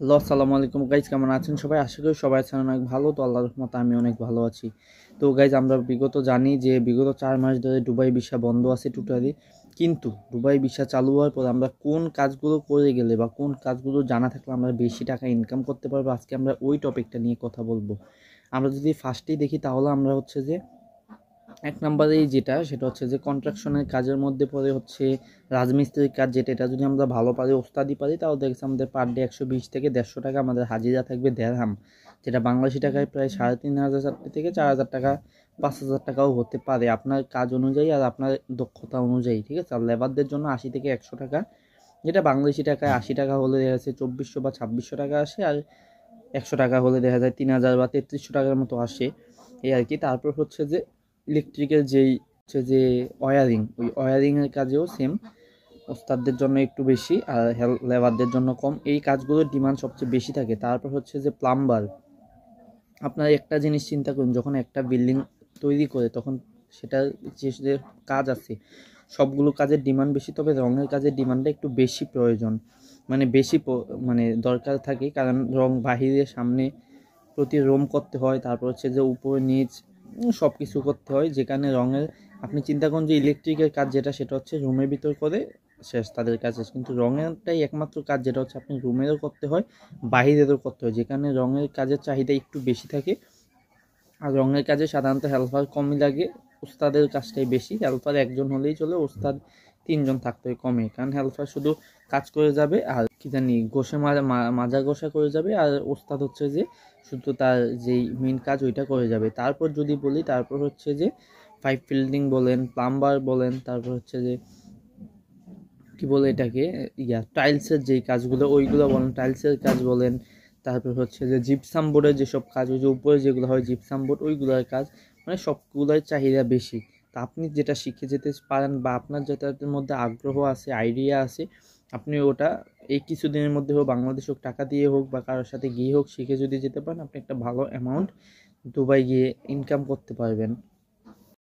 Hello, আসসালামু আলাইকুম guys, কেমন আছেন সবাই? আশা করি সবাই আছেন অনেক ভালো। তো আল্লাহর রহমতে আমি অনেক ভালো আছি। তো গাইজ, আমরা জানি যে বিগত 4 মাস ধরে দুবাই ভিসা বন্ধ আছে টোটালি। কিন্তু দুবাই ভিসা চালু হওয়ার পর আমরা কোন কাজগুলো করে গেলে বা কোন কাজগুলো জানা থাকলে আমরা বেশি টাকা ইনকাম করতে পারবো, আজকে আমরা ওই টপিকটা নিয়ে কথা বলবো। আমরা যদি ফার্স্টেই দেখি তাহলে আমরা হচ্ছে যে এক নম্বরেই যেটা সেটা হচ্ছে যে কন্ট্রাকশনের কাজের মধ্যে পড়ে হচ্ছে রাজমিস্ত্রির কাজ, যেটা এটা যদি আমরা ভালো পারি, ওস্তাদি পারি, তাহলে দেখছি আমাদের পার ডে 120 থেকে 150 টাকা আমাদের হাজিরা থাকবে দেড়হাম, যেটা বাংলাদেশি টাকায় প্রায় 3,500 থেকে 4,000 টাকা, 5,000 টাকাও হতে পারে আপনার কাজ অনুযায়ী আর আপনার দক্ষতা অনুযায়ী। ঠিক আছে, আর লেবারদের জন্য 80 থেকে 100 টাকা, যেটা বাংলাদেশি টাকায় 80 টাকা হলে দেখা যাচ্ছে 2400 বা 2600 টাকা আসে, আর 100 টাকা হলে দেখা যায় 3,000 বা 3300 টাকার মতো আসে, এই আর কি। তারপর হচ্ছে যে ইলেকট্রিকের যেই হচ্ছে যে ওয়্যারিং, ওই ওয়্যারিংয়ের কাজেও সেম, ওস্তাদদের জন্য একটু বেশি আর লেবারদের জন্য কম। এই কাজগুলোর ডিমান্ড সবচেয়ে বেশি থাকে। তারপর হচ্ছে যে প্লাম্বার। আপনার একটা জিনিস চিন্তা করুন, যখন একটা বিল্ডিং তৈরি করে তখন সেটার যে কাজ আছে সবগুলো কাজের ডিমান্ড বেশি, তবে রঙের কাজের ডিমান্ডটা একটু বেশি প্রয়োজন, মানে বেশি মানে দরকার থাকে, কারণ রং বাহিরে সামনে প্রতি রোম করতে হয়, তারপর হচ্ছে যে উপর নিচ সব কিছু করতে হয়, যেখানে রঙের আপনি চিন্তা করুন যে ইলেকট্রিকের কাজ যেটা সেটা হচ্ছে রুমের ভিতর করে শেষ, তাদের কাজ শেষ, কিন্তু রঙেরটাই একমাত্র কাজ যেটা হচ্ছে আপনি রুমেরও করতে হয়, বাহিরেরও করতে হয়, যেখানে রঙের কাজের চাহিদা একটু বেশি থাকে। আর রঙের কাজে সাধারণত হেল্পার কমই লাগে, ওস্তাদের কাজটাই বেশি। হেল্পার একজন হলেই চলে, ওস্তাদ 3জন থাকতে হয় কমে, কারণ হেল্পার শুধু কাজ করে যাবে আর কি জানি ঘষে মাজা ঘষা করে যাবে, আর ওস্তাদ হচ্ছে যে শুধু তার যেই মেন কাজ ওইটা করে যাবে। তারপর যদি বলি, তারপর হচ্ছে যে পাইপ ফিল্ডিং বলেন, প্লাম্বার বলেন, তারপর হচ্ছে যে কি বলে এটাকে, টাইলসের যেই কাজগুলো ওইগুলো বলেন, টাইলসের কাজ বলেন, তারপর হচ্ছে যে জিপসাম বোর্ডের যেসব কাজ, ওই যে উপরে যেগুলো হয় জিপসাম বোর্ড, ওইগুলোর কাজ, মানে সবগুলোর চাহিদা বেশি। তা আপনি যেটা শিখে যেতে পারেন বা আপনার যেটার মধ্যে আগ্রহ আছে, আইডিয়া আছে, আপনি ওটা এই কিছুদিনের মধ্যে হোক, বাংলাদেশ হোক, টাকা দিয়ে হোক বা কারোর সাথে গিয়ে হোক, শিখে যদি যেতে পারেন, আপনি একটা ভালো অ্যামাউন্ট দুবাই গিয়ে ইনকাম করতে পারবেন।